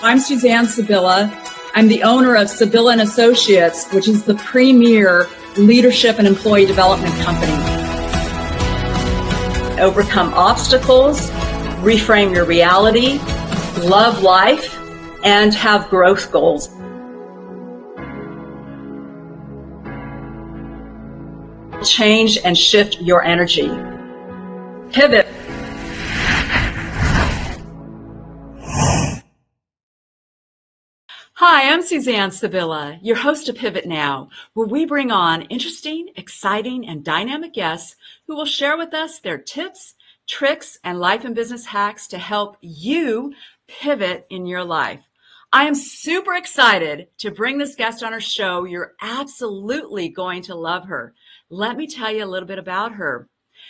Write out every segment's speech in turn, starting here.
I'm Suzanne Sabilla. I'm the owner of Sabilla and Associates, which is the premier leadership and employee development company. Overcome obstacles, reframe your reality, love life, and have growth goals. Change and shift your energy. Pivot. Hi, I'm Suzanne Sabilla, your host of Pivot Now, where we bring on interesting, exciting, and dynamic guests who will share with us their tips, tricks, and life and business hacks to help you pivot in your life. I am super excited to bring this guest on our show. You're absolutely going to love her. Let me tell you a little bit about her.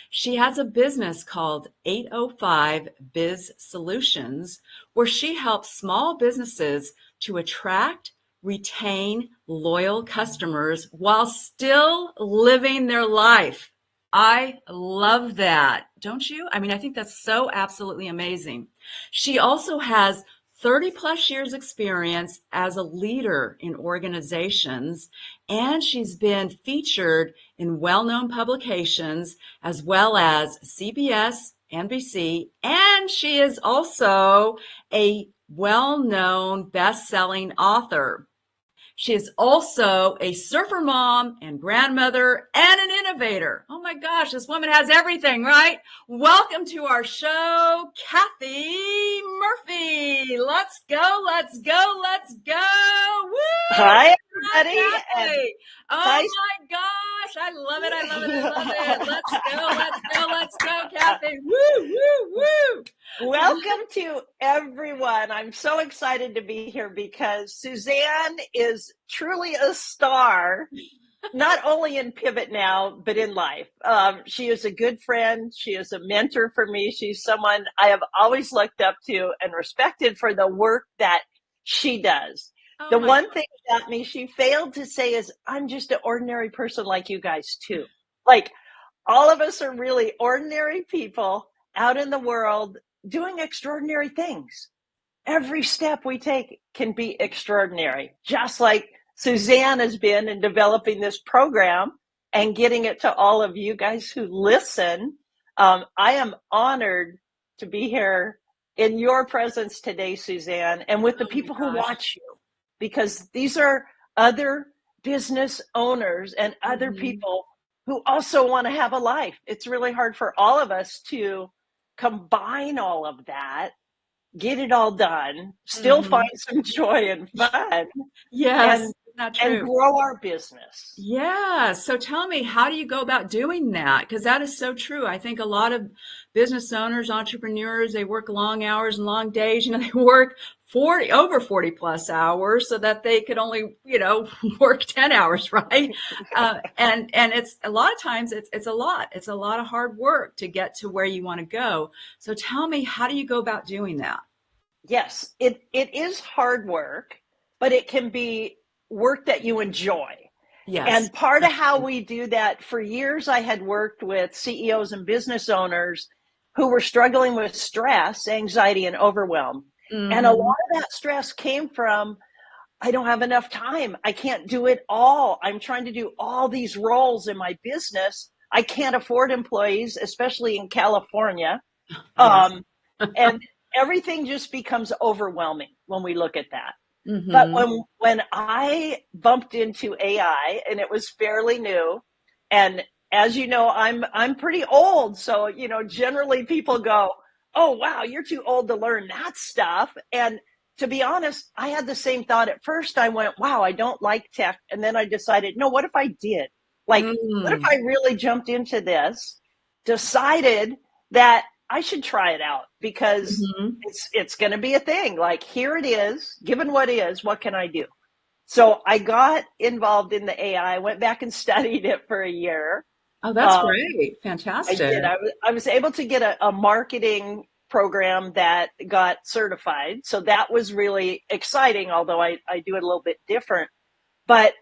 She has a business called 805 Biz Solutions, where she helps small businesses to attract, retain loyal customers while still living their life. I love that. Don't you? I mean, I think that's so absolutely amazing. She also has 30 plus years experience as a leader in organizations, and she's been featured in well-known publications as well as CBS, NBC, and she is also a well-known best-selling author. She is also a surfer mom and grandmother and an innovator. Oh my gosh, this woman has everything, right? Welcome to our show, Kathy Murphy. Let's go, let's go, let's go. Woo! Hi, everybody. Kathy. Oh my gosh, I love it, I love it, I love it. Let's go, let's go, let's go, Kathy. Woo, woo, woo. Welcome to everyone. I'm so excited to be here because Suzanne is truly a star, not only in Pivot Now, but in life. She is a good friend. She is a mentor for me. She's someone I have always looked up to and respected for the work that she does. The one thing about me she failed to say is I'm just an ordinary person like you guys too. Like all of us are really ordinary people out in the world doing extraordinary things. Every step we take can be extraordinary, just like Suzanne has been in developing this program and getting it to all of you guys who listen. I am honored to be here in your presence today, Suzanne, and with the people who watch you, because these are other business owners and other people who also want to have a life. It's really hard for all of us to combine all of that, get it all done, still find some joy and fun. Yes, and grow our business. Yeah. So tell me, how do you go about doing that? Because that is so true. I think a lot of business owners, entrepreneurs, they work long hours and long days. They work over 40 plus hours so that they could only, work 10 hours, right? And it's a lot of times it's a lot. It's a lot of hard work to get to where you want to go. So tell me, how do you go about doing that? Yes, it is hard work, but it can be work that you enjoy. Yes. And part of how we do that, for years I had worked with CEOs and business owners who were struggling with stress, anxiety, and overwhelm. And a lot of that stress came from, I don't have enough time. I can't do it all. I'm trying to do all these roles in my business. I can't afford employees, especially in California. Yes. And everything just becomes overwhelming when we look at that. But when I bumped into AI, and it was fairly new, and as you know, I'm pretty old, so generally people go, "Oh wow, you're too old to learn that stuff." And to be honest, I had the same thought at first. I went, "Wow, I don't like tech," and then I decided, no, what if I did? Like, what if I really jumped into this, decided that I should try it out because it's going to be a thing. Like, here it is, given what is, what can I do? So I got involved in the AI, went back and studied it for a year. Oh, that's great. Fantastic. I did. I was able to get a marketing program that got certified. So that was really exciting, although I do it a little bit different. But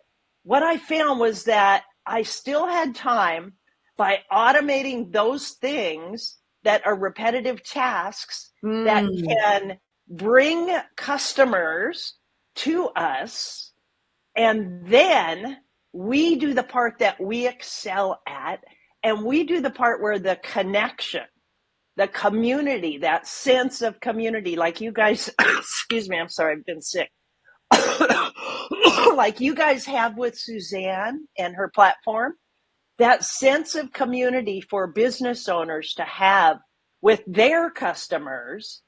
what I found was that I still had time by automating those things that are repetitive tasks that can bring customers to us, and then we do the part that we excel at, and we do the part where the connection, the community, that sense of community, like you guys, excuse me, I'm sorry, I've been sick. Like you guys have with Suzanne and her platform, that sense of community for business owners to have with their customers,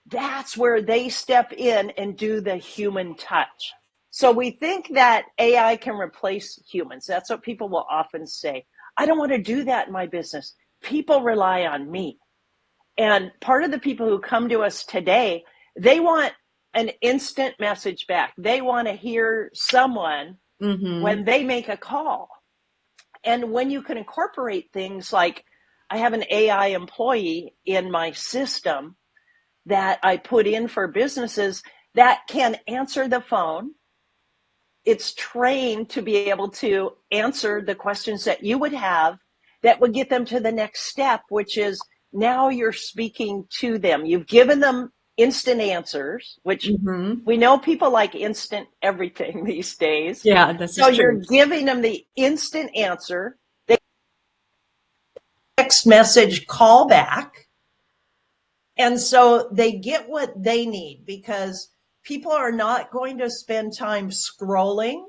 that's where they step in and do the human touch. So we think that AI can replace humans. That's what people will often say. I don't want to do that in my business. People rely on me. And part of the people who come to us today, they want an instant message back. They want to hear someone when they make a call. And when you can incorporate things like, I have an AI employee in my system that I put in for businesses that can answer the phone. It's trained to be able to answer the questions that you would have that would get them to the next step, which is now you're speaking to them. You've given them instant answers, which we know people like instant everything these days. Yeah, this So is true. you're giving them the instant answer. They text message call back. And so they get what they need, because people are not going to spend time scrolling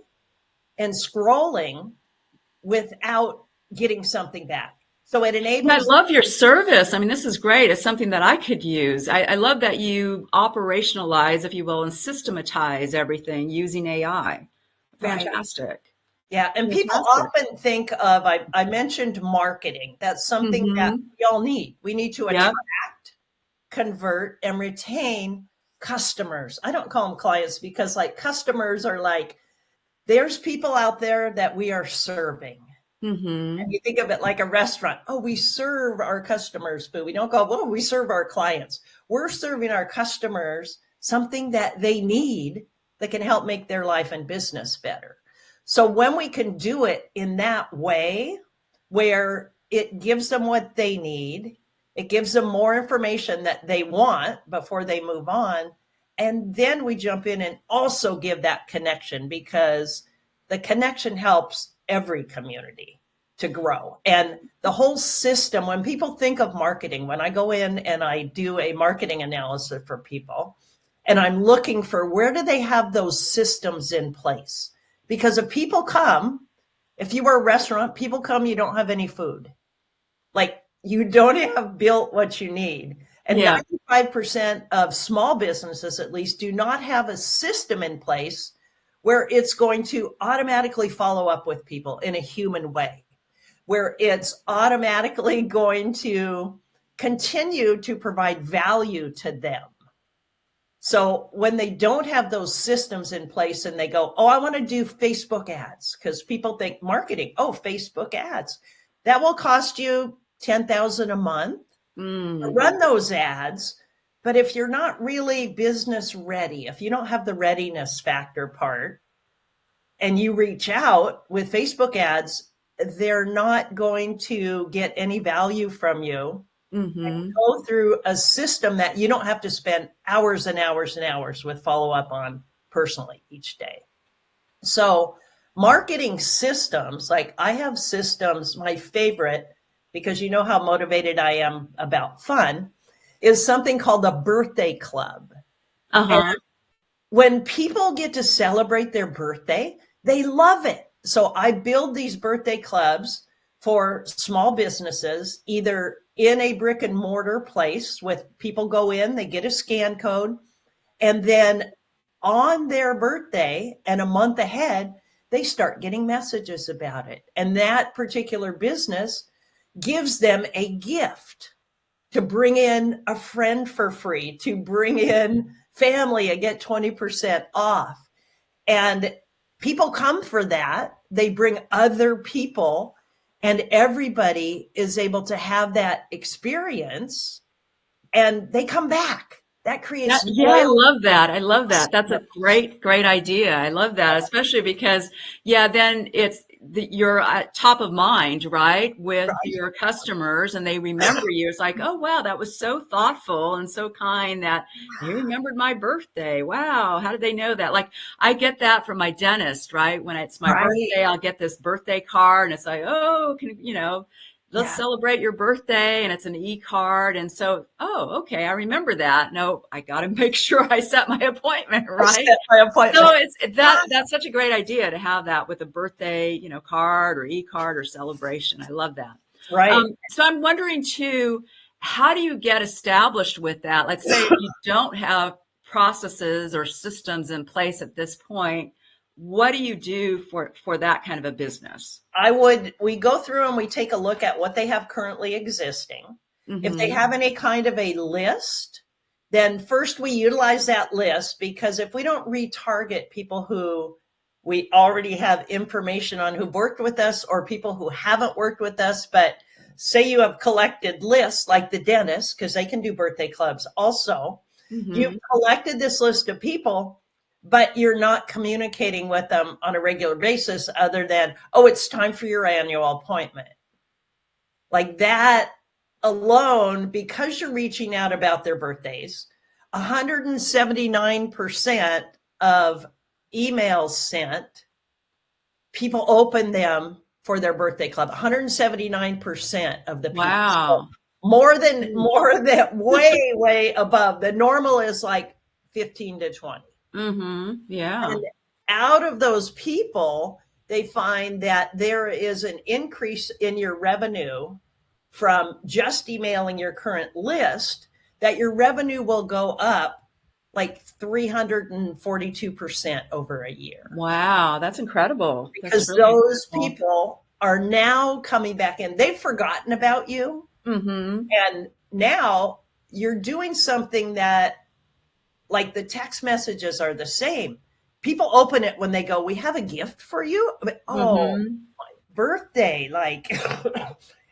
without getting something back. So it I enables. love your service. I mean, this is great. It's something that I could use. I love that you operationalize, if you will, and systematize everything using AI. Fantastic. Yeah, and people Fantastic. often think of, I mentioned marketing. That's something that we all need. We need to Yep. attract, convert, and retain customers. I don't call them clients, because like customers are like, there's people out there that we are serving. And you think of it like a restaurant. Oh, we serve our customers food. We don't go, oh, we serve our clients. We're serving our customers something that they need that can help make their life and business better. So when we can do it in that way, where it gives them what they need, it gives them more information that they want before they move on, and then we jump in and also give that connection, because the connection helps every community to grow. And the whole system, when people think of marketing, when I go in and I do a marketing analysis for people, and I'm looking for where do they have those systems in place? Because if people come, if you were a restaurant, people come, you don't have any food. Like you don't have built what you need. And 95% of small businesses, at least, do not have a system in place where it's going to automatically follow up with people in a human way, where it's automatically going to continue to provide value to them. So when they don't have those systems in place and they go, oh, I want to do Facebook ads, because people think marketing, oh, Facebook ads, that will cost you $10,000 a month to run those ads. But if you're not really business ready, if you don't have the readiness factor part, and you reach out with Facebook ads, they're not going to get any value from you. And go through a system that you don't have to spend hours and hours and hours with follow up on personally each day. So marketing systems, like I have systems, my favorite, because you know how motivated I am about fun, is something called a birthday club. And when people get to celebrate their birthday, they love it. So I build these birthday clubs for small businesses, either in a brick and mortar place with people go in, they get a scan code, and then on their birthday and a month ahead, they start getting messages about it. And that particular business gives them a gift to bring in a friend for free, to bring in family and get 20% off. And people come for that. They bring other people, and everybody is able to have that experience, and they come back. That creates I love that. I love that. That's a great idea. I love that, especially because, then you're at top of mind, right, with Right. your customers, and they remember you. It's like, oh wow, that was so thoughtful and so kind that they remembered my birthday. Wow, how did they know that? Like, I get that from my dentist, right? When it's my Right. birthday, I'll get this birthday card, and it's like, oh, let's Yeah. celebrate your birthday, and it's an e-card. And so, oh, okay, I remember that. No, I got to make sure I set my appointment, I right? set my So appointment. that's such a great idea to have that with a birthday, card or e-card or celebration. I love that. Right. So I'm wondering too, how do you get established with that? Let's say if you don't have processes or systems in place at this point, what do you do for that kind of a business? We go through and we take a look at what they have currently existing. If they Mm-hmm. have any kind of a list, then first we utilize that list, because if we don't retarget people who we already have information on who've worked with us, or people who haven't worked with us, but say you have collected lists like the dentist, because they can do birthday clubs also. You've Mm-hmm. collected this list of people, but you're not communicating with them on a regular basis other than, oh, it's time for your annual appointment. Like that alone, because you're reaching out about their birthdays, 179% of emails sent, people open them for their birthday club. 179% of the people. So Wow. more than way above. The normal is like 15 to 20. Mm-hmm. Yeah. And out of those people, they find that there is an increase in your revenue from just emailing your current list, that your revenue will go up like 342% over a year. Wow. That's incredible. That's Because really those incredible. people are now coming back in. They've forgotten about you. Mm-hmm. And now you're doing something that, like, the text messages are the same. People open it when they go, we have a gift for you. But, oh, Mm-hmm. birthday. Like,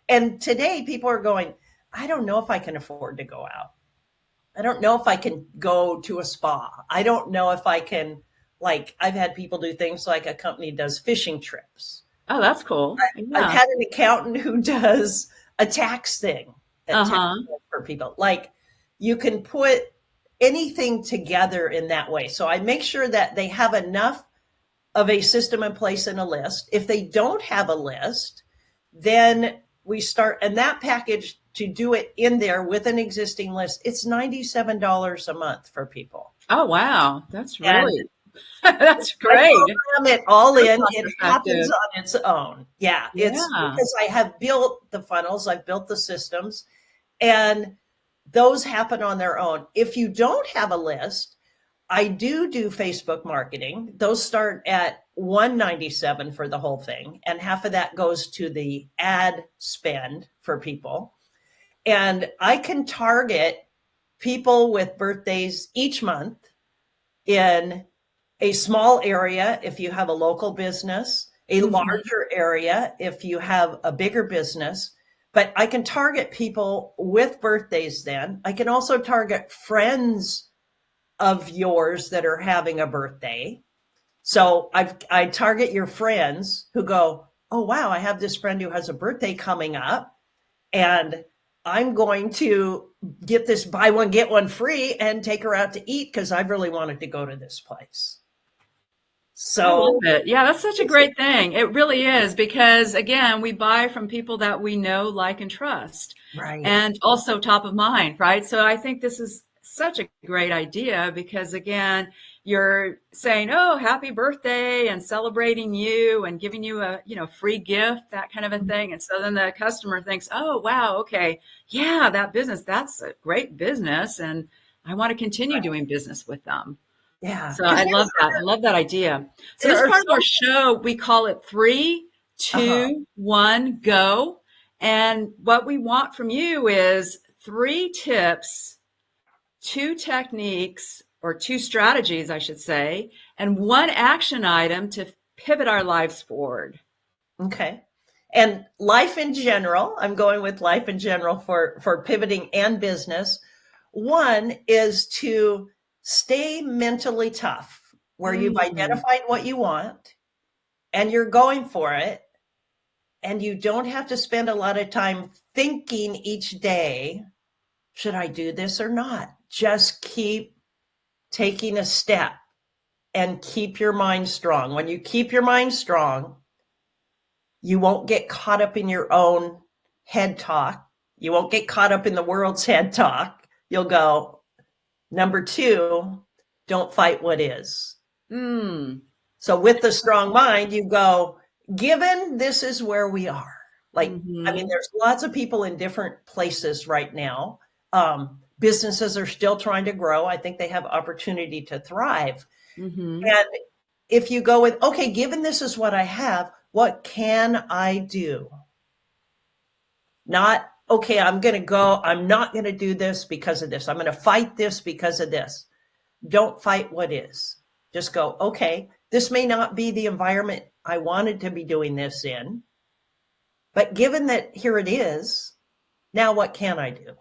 and today people are going, I don't know if I can afford to go out. I don't know if I can go to a spa. I don't know if I can, like, I've had people do things like a company does fishing trips. Oh, that's cool. I've Yeah. had an accountant who does a tax thing, a tax Uh-huh. thing for people. Like, you can put anything together in that way. So I make sure that they have enough of a system in place and a list. If they don't have a list, then we start, and that package to do it in there with an existing list, it's $97 a month for people. Oh, wow. That's And really, that's I great. program it all So in. cost It happens effective. on its own. Yeah, it's Yeah. because I have built the funnels, I've built the systems, and those happen on their own. If you don't have a list, I do Facebook marketing. Those start at $197 for the whole thing, and half of that goes to the ad spend for people. And I can target people with birthdays each month in a small area if you have a local business, a Mm-hmm. larger area if you have a bigger business. But I can target people with birthdays then. I can also target friends of yours that are having a birthday. So I target your friends who go, oh, wow, I have this friend who has a birthday coming up, and I'm going to get this buy one, get one free and take her out to eat because I've really wanted to go to this place. I love So, it. Yeah, that's such a great thing. It really is because, again, we buy from people that we know, like, and trust, right. and also top of mind, right? So I think this is such a great idea because, again, you're saying, "Oh, happy birthday," and celebrating you and giving you a, free gift, that kind of a thing. And so then the customer thinks, "Oh, wow, okay, yeah, that business, that's a great business, and I want to continue doing business with them." Yeah. So Because I love that. I love that idea. So there this are part of our so, show, we call it three, uh-huh. two, one, go. And what we want from you is three tips, two techniques, or two strategies, I should say, and one action item to pivot our lives forward. Okay. And life in general, I'm going with life in general for pivoting and business. One is to stay mentally tough, where you've Mm, identified what you want and you're going for it, and you don't have to spend a lot of time thinking each day, should I do this or not? Just keep taking a step and keep your mind strong. When you keep your mind strong, you won't get caught up in your own head talk. You won't get caught up in the world's head talk. You'll go, number 2, don't fight what is. So with the strong mind, you go, given this is where we are. Like, I mean, there's lots of people in different places right now. Businesses are still trying to grow. I think they have opportunity to thrive. And if you go with, okay, given this is what I have, what can I do? Not, okay, I'm not going to do this because of this. I'm going to fight this because of this. Don't fight what is. Just go, okay, this may not be the environment I wanted to be doing this in, but given that here it is, now what can I do?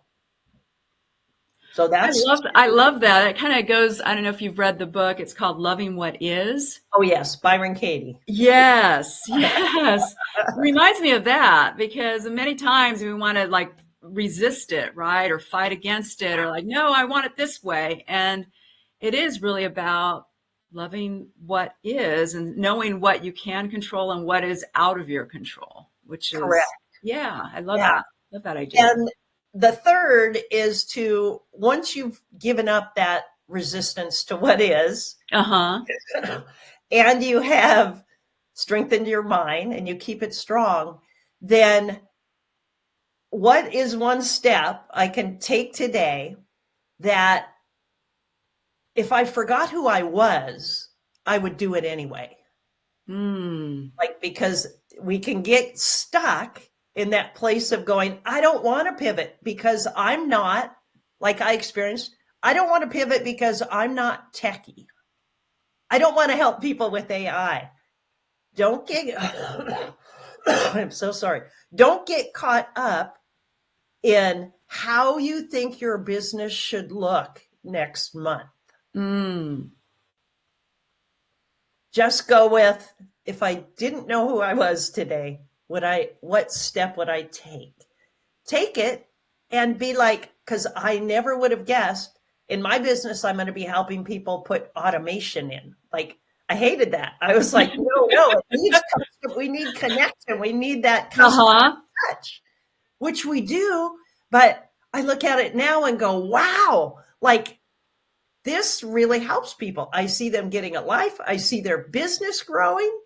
So I love that. It kind of goes, I don't know if you've read the book. It's called Loving What Is. Oh yes, Byron Katie. Yes. Reminds me of that, because many times we want to like resist it, right? Or fight against it, or like, no, I want it this way. And it is really about loving what is and knowing what you can control and what is out of your control, which is correct. Yeah, I love that. Love that idea. And the third is to, once you've given up that resistance to what is, and you have strengthened your mind and you keep it strong, then what is one step I can take today that if I forgot who I was, I would do it anyway? Like, because we can get stuck in that place of going, I don't want to pivot because I'm not, like I experienced, I don't want to pivot because I'm not techie. I don't want to help people with AI. Don't get, I'm so sorry. Don't get caught up in how you think your business should look next month. Just go with, if I didn't know who I was today, what step would I take? Take it and be like, because I never would have guessed in my business, I'm going to be helping people put automation in. Like, I hated that. I was like, no, we need connection. We need that customer touch, which we do. But I look at it now and go, wow, like this really helps people. I see them getting a life. I see their business growing.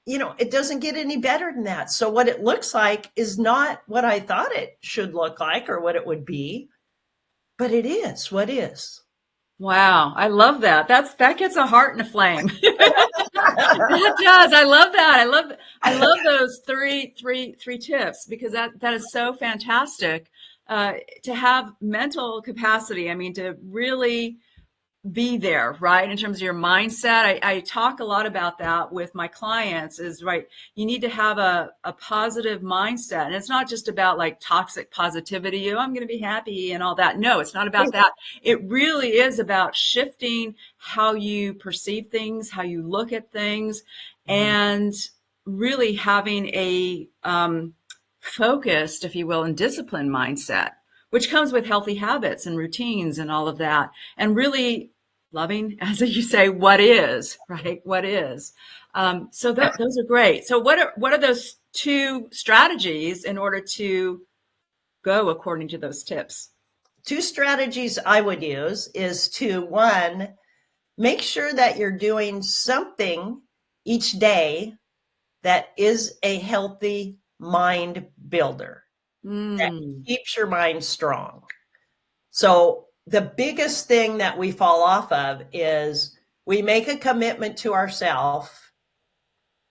You know, it doesn't get any better than that. So what it looks like is not what I thought it should look like or what it would be, but it is what is. Wow, I love that. That gets a heart in a flame. That does. I love that. I love those three tips, because that is so fantastic. To have mental capacity. I mean, to really be there, right? In terms of your mindset. I talk a lot about that with my clients, is right. You need to have a positive mindset. And it's not just about like toxic positivity. Oh, I'm going to be happy and all that. No, it's not about that. It really is about shifting how you perceive things, how you look at things, and really having a focused, if you will, and disciplined mindset, which comes with healthy habits and routines and all of that. And really loving, as you say, what is, right? What is. So those are great. So what are those 2 strategies in order to go according to those tips? 2 strategies I would use is to, 1, make sure that you're doing something each day that is a healthy mind builder, that keeps your mind strong. So the biggest thing that we fall off of is we make a commitment to ourselves,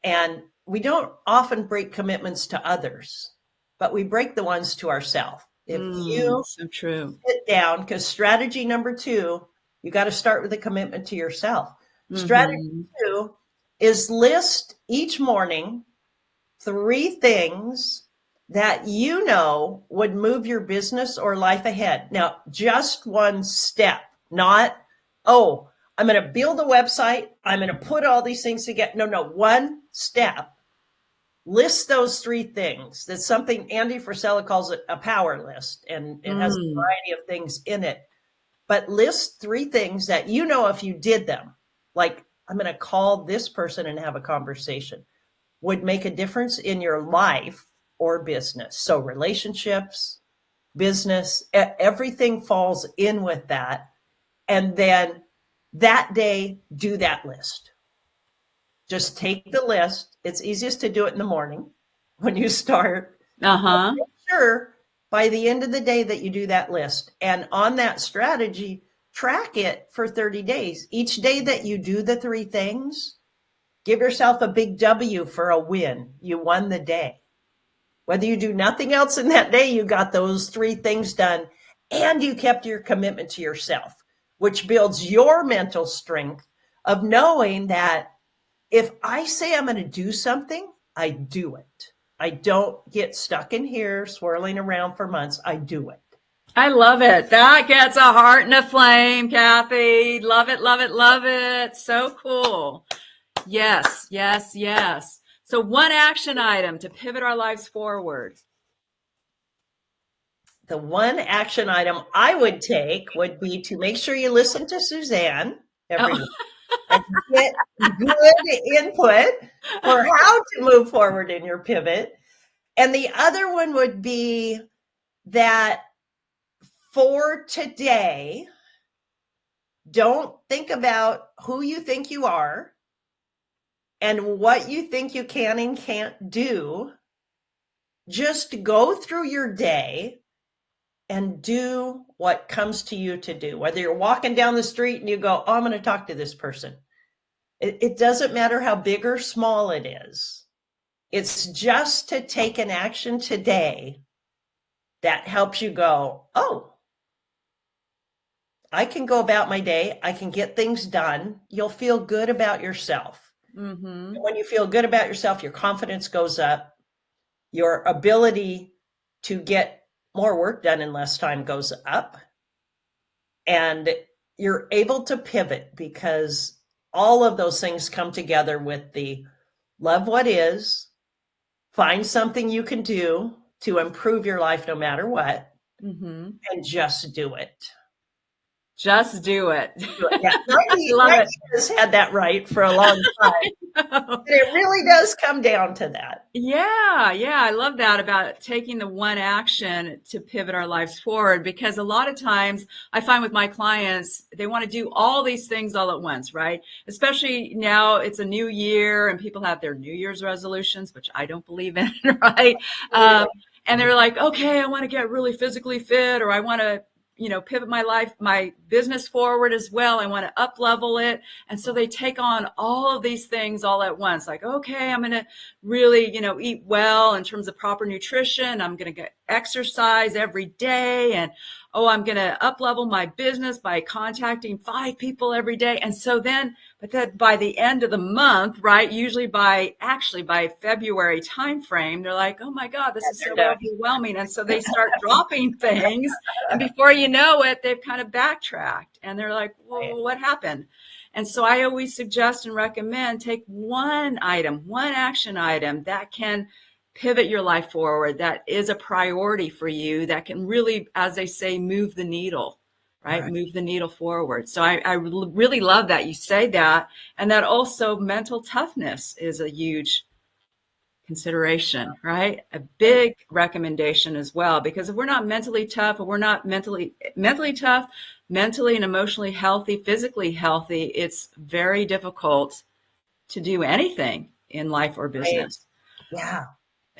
and we don't often break commitments to others, but we break the ones to ourselves. If you so true. sit down, because strategy number 2, you got to start with a commitment to yourself. Strategy 2 is list each morning 3 things that you know would move your business or life ahead. Now, just one step, not, oh, I'm going to build a website. I'm going to put all these things together. No, one step. List those three things. That's something Andy Frisella calls it a power list, and it has a variety of things in it. But list three things that you know if you did them, like I'm going to call this person and have a conversation, would make a difference in your life or business. So relationships, business, everything falls in with that. And then that day, do that list. Just take the list. It's easiest to do it in the morning when you start. Uh-huh. Make sure by the end of the day that you do that list. And on that strategy, track it for 30 days. Each day that you do the three things, give yourself a big W for a win. You won the day. Whether you do nothing else in that day, you got those three things done and you kept your commitment to yourself, which builds your mental strength of knowing that if I say I'm going to do something, I do it. I don't get stuck in here swirling around for months. I do it. I love it. That gets a heart and a flame, Kathy. Love it, love it, love it. So cool. Yes, yes, yes. So one action item to pivot our lives forward. The one action item I would take would be to make sure you listen to Suzanne every week and get good input for how to move forward in your pivot. And the other one would be that for today, don't think about who you think you are and what you think you can and can't do. Just go through your day and do what comes to you to do. Whether you're walking down the street and you go, oh, I'm going to talk to this person. It doesn't matter how big or small it is. It's just to take an action today that helps you go, oh, I can go about my day. I can get things done. You'll feel good about yourself. Mm-hmm. When you feel good about yourself, your confidence goes up. Your ability to get more work done in less time goes up. And you're able to pivot because all of those things come together with the love what is, find something you can do to improve your life no matter what, and just do it. Just do it. Yeah, Nike has had that right for a long time. It really does come down to that. Yeah, I love that about taking the one action to pivot our lives forward, because a lot of times I find with my clients, they want to do all these things all at once, right? Especially now it's a new year and people have their New Year's resolutions, which I don't believe in, right? And they're like, okay, I want to get really physically fit, or I want to pivot my life, my business forward as well. I want to up level it. And so they take on all of these things all at once. Like, okay, I'm going to really, eat well in terms of proper nutrition. I'm going to get exercise every day. And, I'm going to up level my business by contacting 5 people every day. And so then, but then by the end of the month, right, usually by February timeframe, they're like, oh my God, this is so overwhelming. And so they start dropping things. And before you know it, they've kind of backtracked and they're like, well, what happened? And so I always suggest and recommend take one action item that can pivot your life forward, that is a priority for you, that can really, as they say, move the needle, right? Move the needle forward. So I really love that you say that. And that also mental toughness is a huge consideration, right? A big recommendation as well, because if we're not mentally tough, or we're not mentally tough, mentally and emotionally healthy, physically healthy, it's very difficult to do anything in life or business. Yeah.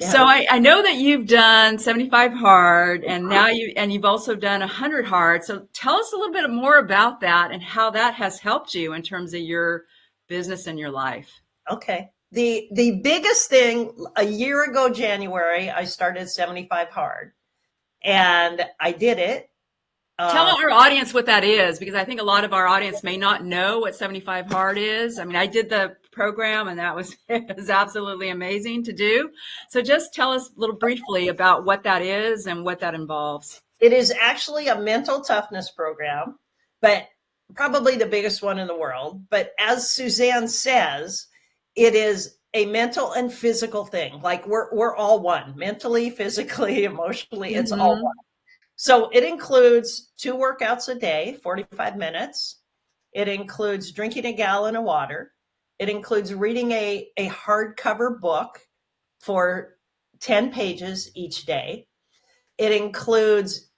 So I know that you've done 75 hard, and now you've also done 100 hard. So tell us a little bit more about that and how that has helped you in terms of your business and your life. Okay. The biggest thing, a year ago, January, I started 75 hard, and I did it. Tell our audience what that is, because I think a lot of our audience may not know what 75 hard is. I mean, I did the program and it was absolutely amazing to do. So just tell us a little briefly about what that is and what that involves. It is actually a mental toughness program, but probably the biggest one in the world. But as Suzanne says, it is a mental and physical thing. Like we're all one, mentally, physically, emotionally, it's all Mm-hmm. one. So it includes 2 workouts a day, 45 minutes. It includes drinking a gallon of water. It includes reading a hardcover book for 10 pages each day. It includes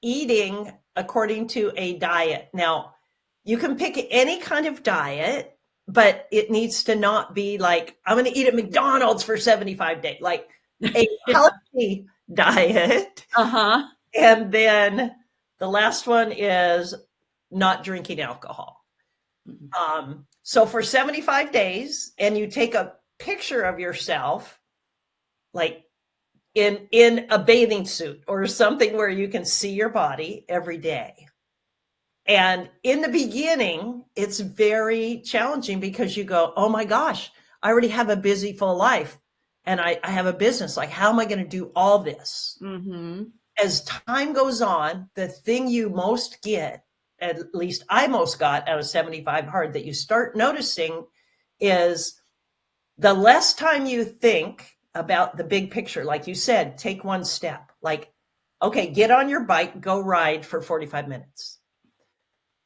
eating according to a diet. Now, you can pick any kind of diet, but it needs to not be like, I'm going to eat at McDonald's for 75 days, like a Yeah. healthy diet. Uh-huh. And then the last one is not drinking alcohol. So for 75 days, and you take a picture of yourself, like in a bathing suit or something where you can see your body every day. And in the beginning, it's very challenging because you go, oh my gosh, I already have a busy, full life and I have a business. Like, how am I going to do all this? Mm-hmm. As time goes on, the thing you most get, at least I most got out of 75 hard, that you start noticing is the less time you think about the big picture. Like you said, take one step. Like, okay, get on your bike, go ride for 45 minutes.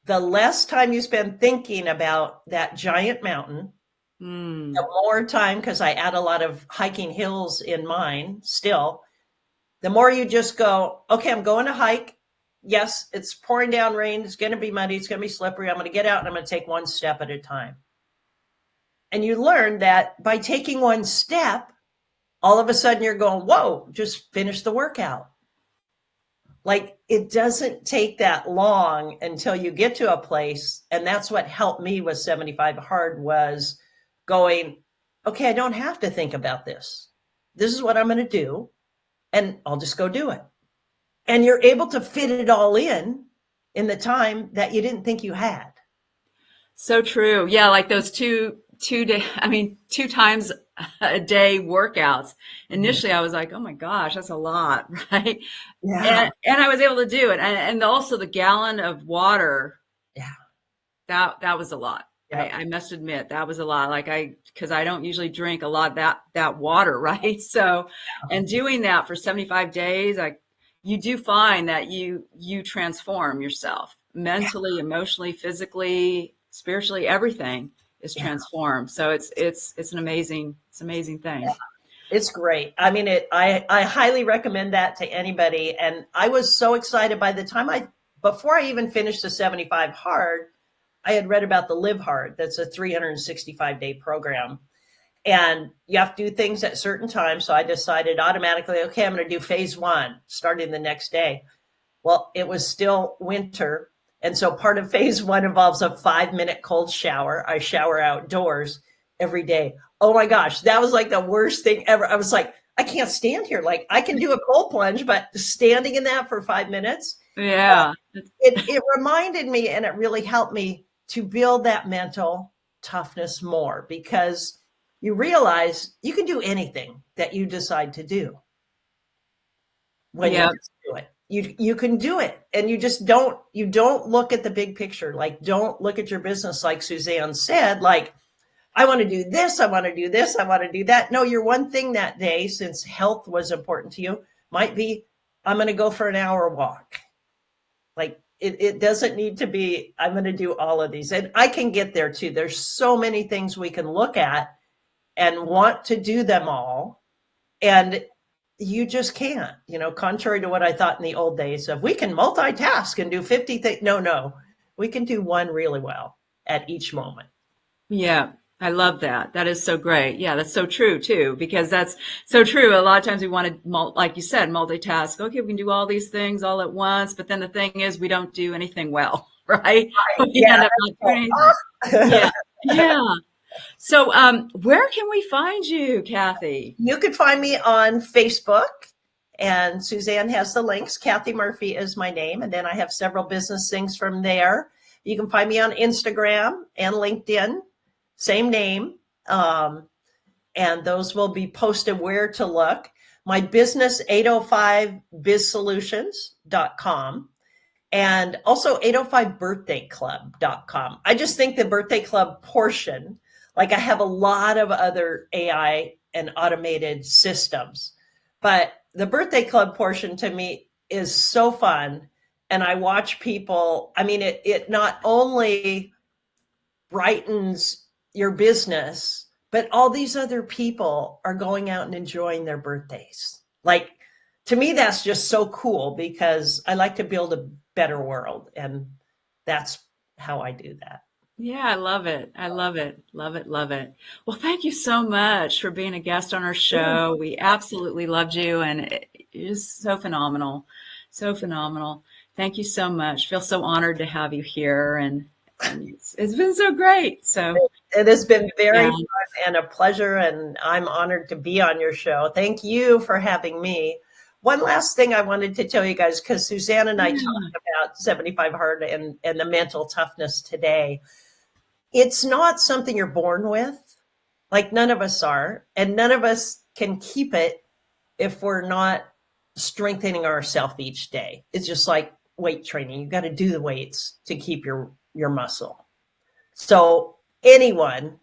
The less time you spend thinking about that giant mountain, the Mm. more time, because I add a lot of hiking hills in mine still, the more you just go, okay, I'm going to hike. Yes, it's pouring down rain. It's going to be muddy. It's going to be slippery. I'm going to get out and I'm going to take one step at a time. And you learn that by taking one step, all of a sudden you're going, whoa, just finish the workout. Like, it doesn't take that long until you get to a place. And that's what helped me with 75 hard, was going, okay, I don't have to think about this. This is what I'm going to do. And I'll just go do it. And you're able to fit it all in the time that you didn't think you had. So true. Yeah, like those two day, I mean, 2 times a day workouts. Initially, I was like, oh my gosh, that's a lot, right? Yeah. And I was able to do it. And also the gallon of water, Yeah. that was a lot. Yep. I must admit that was a lot. Because I don't usually drink a lot of that water, right? So, and doing that for 75 days, you do find that you transform yourself mentally, emotionally, physically, spiritually, everything is Yeah. transformed. So it's an amazing thing. It's great. I mean, I highly recommend that to anybody. And I was so excited by the time before I even finished the 75 hard, I had read about the Live Hard. That's a 365-day program. And you have to do things at certain times. So I decided automatically, okay, I'm going to do phase 1 starting the next day. Well, it was still winter. And so part of phase 1 involves a 5-minute cold shower. I shower outdoors every day. Oh my gosh, that was like the worst thing ever. I was like, I can't stand here. Like, I can do a cold plunge, but standing in that for 5 minutes, Yeah. it reminded me, and it really helped me to build that mental toughness more, because you realize you can do anything that you decide to do when you Yeah. just do it. You can do it, and you don't look at the big picture. Like, don't look at your business like Suzanne said, like, I want to do this, I want to do this, I want to do that. No, your one thing that day, since health was important to you, might be, I'm going to go for an hour walk. Like, it doesn't need to be, I'm going to do all of these. And I can get there too. There's so many things we can look at and want to do them all. And you just can't, contrary to what I thought in the old days of, we can multitask and do 50 things. No, we can do one really well at each moment. Yeah, I love that. That is so great. Yeah, that's so true too, because that's so true. A lot of times we want to, like you said, multitask. Okay, we can do all these things all at once, but then the thing is, we don't do anything well, right? We Yeah. end up not doing anything. Yeah, yeah. So, where can we find you, Kathy? You could find me on Facebook, and Suzanne has the links. Kathy Murphy is my name. And then I have several business things from there. You can find me on Instagram and LinkedIn, same name. And those will be posted where to look. My business, 805bizsolutions.com. and also 805birthdayclub.com. I just think the birthday club portion, like I have a lot of other AI and automated systems, but the birthday club portion to me is so fun. And I watch people, I mean, it not only brightens your business, but all these other people are going out and enjoying their birthdays. Like, to me, that's just so cool because I like to build a better world. And that's how I do that. Yeah, I love it. I love it. Love it. Love it. Well, thank you so much for being a guest on our show. We absolutely loved you, and you're just so phenomenal. So phenomenal. Thank you so much. Feel so honored to have you here, and it's been so great. So it has been very yeah. fun and a pleasure, and I'm honored to be on your show. Thank you for having me. One last thing I wanted to tell you guys, because Suzanne and I talked about 75 Hard and the mental toughness today. It's not something you're born with. Like, none of us are, and none of us can keep it if we're not strengthening ourselves each day. It's just like weight training. You got to do the weights to keep your muscle. So anyone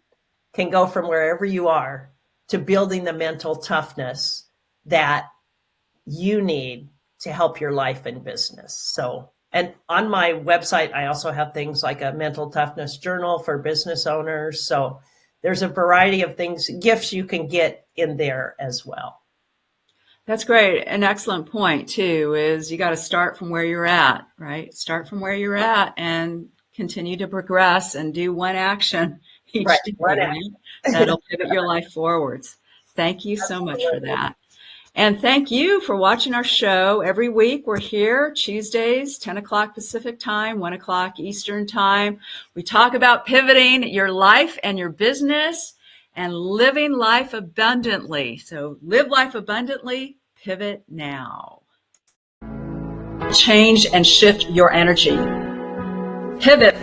can go from wherever you are to building the mental toughness that you need to help your life and business. So, and on my website, I also have things like a mental toughness journal for business owners. So there's a variety of things, gifts you can get in there as well. That's great. An excellent point too, is you got to start from where you're at, right? Start from where you're at and continue to progress and do one action each day, right? That'll pivot your life forwards. Thank you so much for that. And thank you for watching our show. Every week we're here Tuesdays, 10 o'clock Pacific time, 1 o'clock Eastern time. We talk about pivoting your life and your business and living life abundantly. So live life abundantly, pivot now. Change and shift your energy. Pivot